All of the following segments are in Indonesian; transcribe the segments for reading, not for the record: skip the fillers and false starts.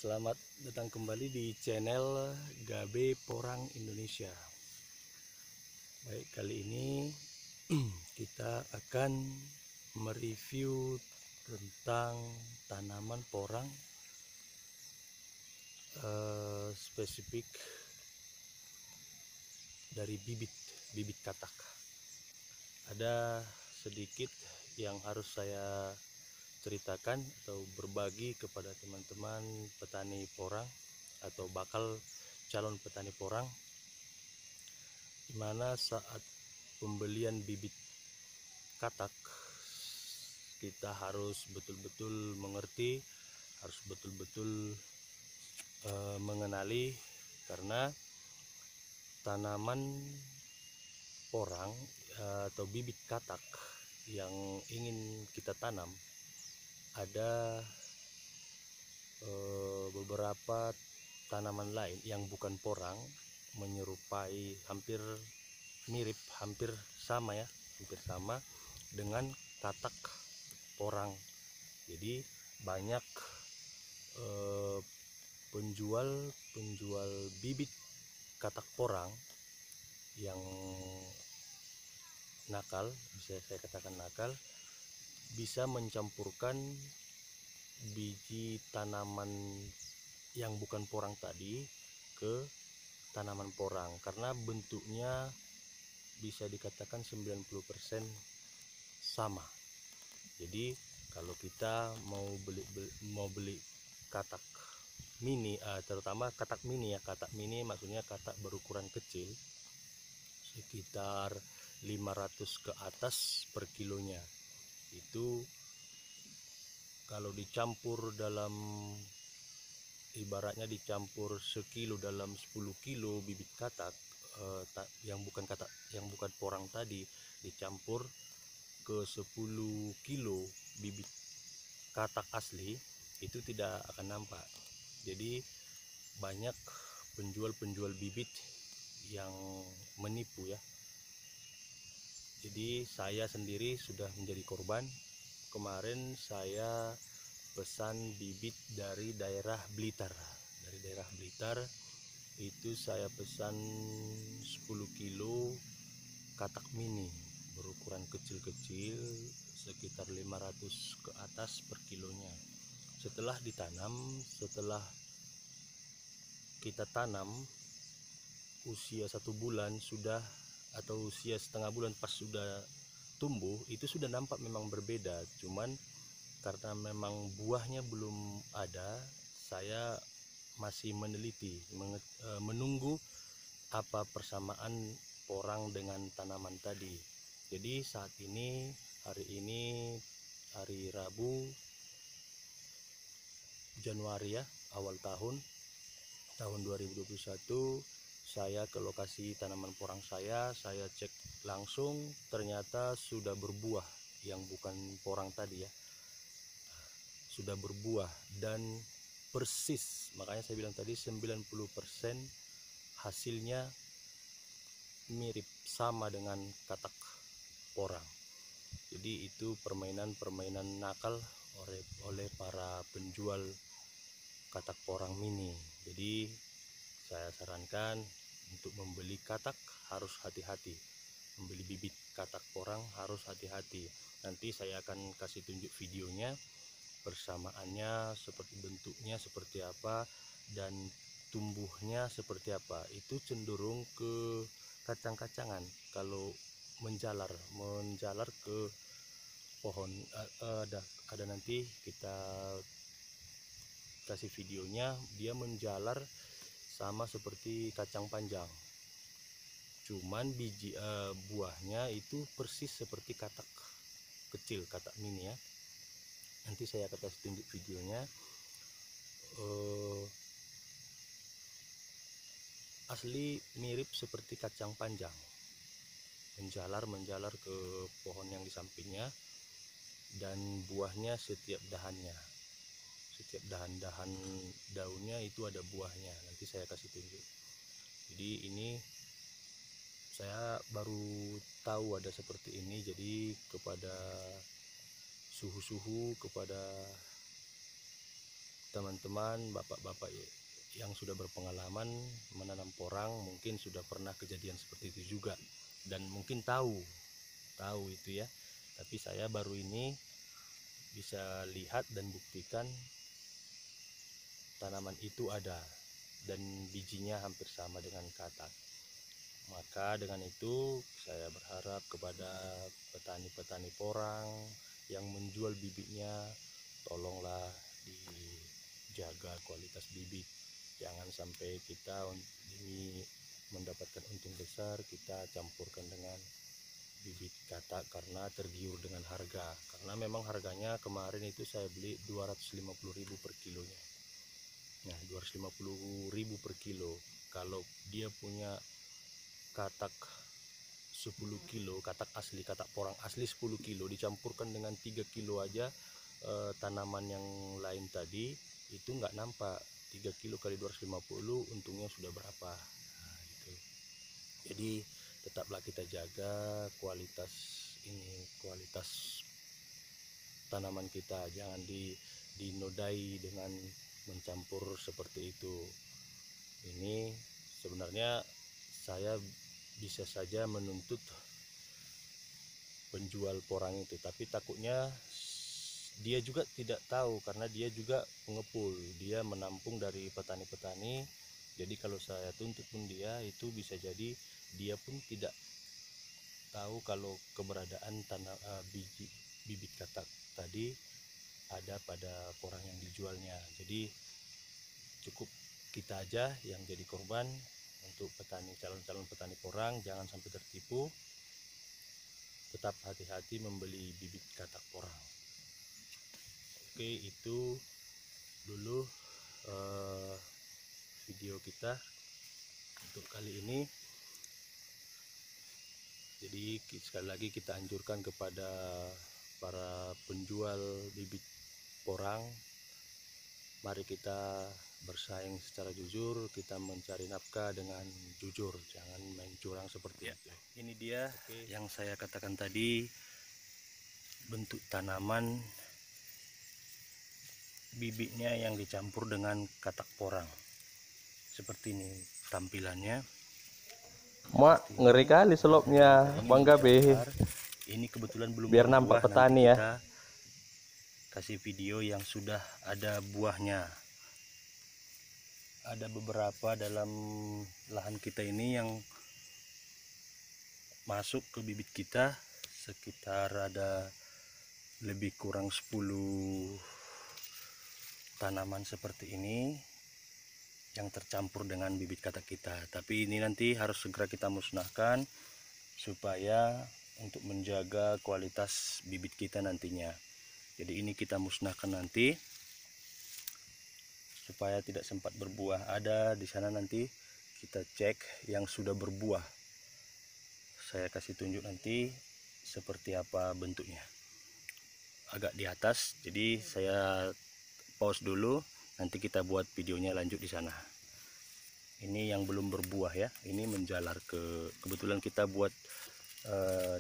Selamat datang kembali di channel Gabe Porang Indonesia. Baik, kali ini kita akan mereview tentang tanaman porang spesifik dari bibit katak. Ada sedikit yang harus saya ceritakan atau berbagi kepada teman-teman petani porang atau bakal calon petani porang, dimana saat pembelian bibit katak kita harus betul-betul mengerti, harus betul-betul mengenali, karena tanaman porang atau bibit katak yang ingin kita tanam ada beberapa tanaman lain yang bukan porang menyerupai, hampir sama dengan katak porang. Jadi banyak penjual bibit katak porang yang nakal, bisa saya katakan nakal, bisa mencampurkan biji tanaman yang bukan porang tadi ke tanaman porang, karena bentuknya bisa dikatakan 90% sama. Jadi kalau kita mau beli katak mini, terutama katak mini ya, katak mini maksudnya katak berukuran kecil, sekitar 500 ke atas per kilonya. Itu kalau dicampur dalam, ibaratnya dicampur sekilo dalam 10 kilo bibit katak yang bukan porang tadi, dicampur ke 10 kilo bibit katak asli, itu tidak akan nampak. Jadi banyak penjual bibit yang menipu ya. Jadi saya sendiri sudah menjadi korban. Kemarin saya pesan bibit dari daerah Blitar. Itu saya pesan 10 kilo katak mini berukuran kecil-kecil, sekitar 500 ke atas per kilonya. Setelah kita tanam usia 1 bulan sudah, atau usia setengah bulan pas sudah tumbuh, itu sudah nampak memang berbeda. Cuman karena memang buahnya belum ada, saya masih menunggu apa persamaan porang dengan tanaman tadi. Jadi saat ini, hari Rabu Januari ya, awal tahun 2021, saya ke lokasi tanaman porang saya cek langsung, ternyata sudah berbuah yang bukan porang tadi ya, sudah berbuah dan persis, makanya saya bilang tadi 90% hasilnya mirip sama dengan katak porang. Jadi itu permainan nakal oleh para penjual katak porang mini. Jadi saya sarankan untuk membeli katak harus hati-hati, membeli bibit katak porang harus hati-hati. Nanti saya akan kasih tunjuk videonya, persamaannya, seperti bentuknya seperti apa dan tumbuhnya seperti apa. Itu cenderung ke kacang-kacangan kalau menjalar ke pohon. Ada nanti kita kasih videonya, dia menjalar sama seperti kacang panjang, cuman buahnya itu persis seperti katak kecil, katak mini ya. Nanti saya akan kasih tunjuk videonya. Asli mirip seperti kacang panjang, menjalar ke pohon yang di sampingnya, dan buahnya setiap dahan daunnya itu ada buahnya. Nanti saya kasih tunjuk. Jadi ini saya baru tahu ada seperti ini. Jadi kepada kepada teman-teman, bapak-bapak yang sudah berpengalaman menanam porang mungkin sudah pernah kejadian seperti itu juga, dan mungkin tahu itu ya. Tapi saya baru ini bisa lihat dan buktikan tanaman itu ada dan bijinya hampir sama dengan katak. Maka dengan itu saya berharap kepada petani-petani porang yang menjual bibitnya, tolonglah dijaga kualitas bibit. Jangan sampai kita ini mendapatkan untung besar kita campurkan dengan bibit katak karena tergiur dengan harga. Karena memang harganya kemarin itu saya beli 250.000 per kilonya. Nah, 250.000 per kilo. Kalau dia punya katak 10 kilo, katak porang asli 10 kilo dicampurkan dengan 3 kilo aja tanaman yang lain tadi, itu nggak nampak. 3 kilo kali 250 untungnya sudah berapa. Nah, gitu. Jadi tetaplah kita jaga kualitas tanaman kita, jangan dinodai dengan mencampur seperti itu. Ini sebenarnya saya bisa saja menuntut penjual porang itu, tapi takutnya dia juga tidak tahu karena dia juga pengepul, dia menampung dari petani-petani. Jadi kalau saya tuntut pun dia itu bisa jadi dia pun tidak tahu kalau keberadaan bibit katak tadi ada pada porang yang dijualnya. Jadi cukup kita aja yang jadi korban. Untuk calon-calon petani porang, jangan sampai tertipu. Tetap hati-hati membeli bibit katak porang. Oke, itu dulu video kita untuk kali ini. Jadi sekali lagi kita anjurkan kepada para penjual bibit porang, mari kita bersaing secara jujur, kita mencari nafkah dengan jujur, jangan main curang seperti itu. Ini dia yang saya katakan tadi, bentuk tanaman bibitnya yang dicampur dengan katak porang. Seperti ini tampilannya. Mak, ngeri kali selopnya, bangga be. Ini kebetulan belum Biar berbuah, nampak petani ya. kita kasih video yang sudah ada buahnya. Ada beberapa dalam lahan kita ini yang masuk ke bibit kita, sekitar ada lebih kurang 10 tanaman seperti ini yang tercampur dengan bibit katak kita. Tapi ini nanti harus segera kita musnahkan supaya untuk menjaga kualitas bibit kita nantinya. Jadi ini kita musnahkan nanti supaya tidak sempat berbuah. Ada di sana nanti kita cek yang sudah berbuah. Saya kasih tunjuk nanti seperti apa bentuknya. Agak di atas, jadi saya pause dulu, nanti kita buat videonya lanjut di sana. Ini yang belum berbuah ya, ini menjalar kebetulan kita buat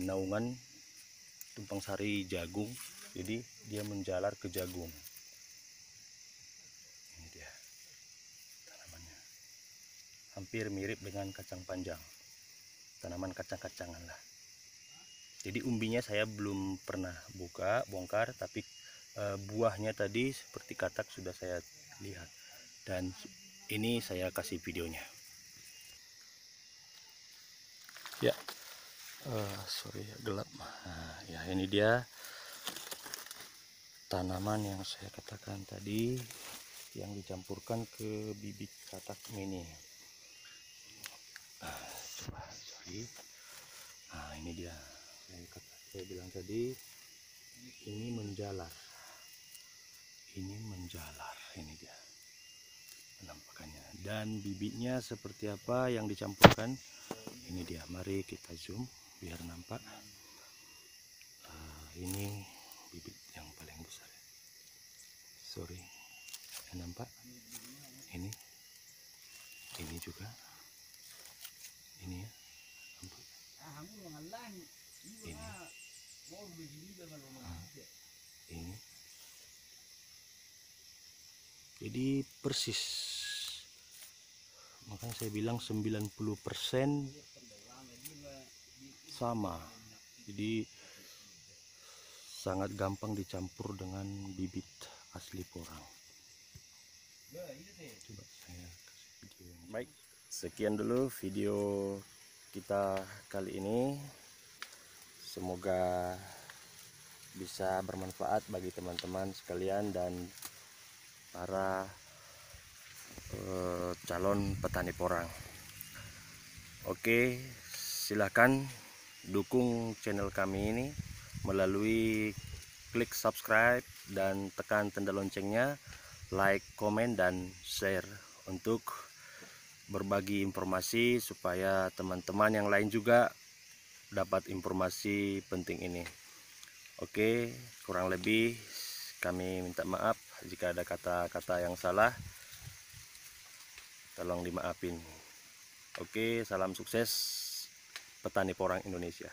naungan tumpang sari jagung, jadi dia menjalar ke jagung. Ini dia tanamannya, hampir mirip dengan kacang panjang, tanaman kacang-kacangan lah. Jadi umbinya saya belum pernah bongkar, tapi buahnya tadi seperti katak sudah saya lihat, dan ini saya kasih videonya ya. Sorry gelap. Nah, ya ini dia tanaman yang saya katakan tadi yang dicampurkan ke bibit katak mini. Coba sorry. Nah ini dia, saya bilang tadi ini menjalar, ini dia penampakannya, dan bibitnya seperti apa yang dicampurkan. Ini dia, mari kita zoom biar nampak. Ini bibit yang paling besar, sorry, nampak ini juga ini ya, nampak ini. Ini Jadi persis, makanya saya bilang 90% sama. Jadi sangat gampang dicampur dengan bibit asli porang. Coba saya kasih video. Baik, sekian dulu video kita kali ini. Semoga bisa bermanfaat bagi teman-teman sekalian dan para calon petani porang. Oke, silakan dukung channel kami ini melalui klik subscribe dan tekan tanda loncengnya, like, komen, dan share untuk berbagi informasi supaya teman-teman yang lain juga dapat informasi penting ini. Oke, kurang lebih kami minta maaf jika ada kata-kata yang salah, tolong dimaafin. Oke, salam sukses petani porang Indonesia.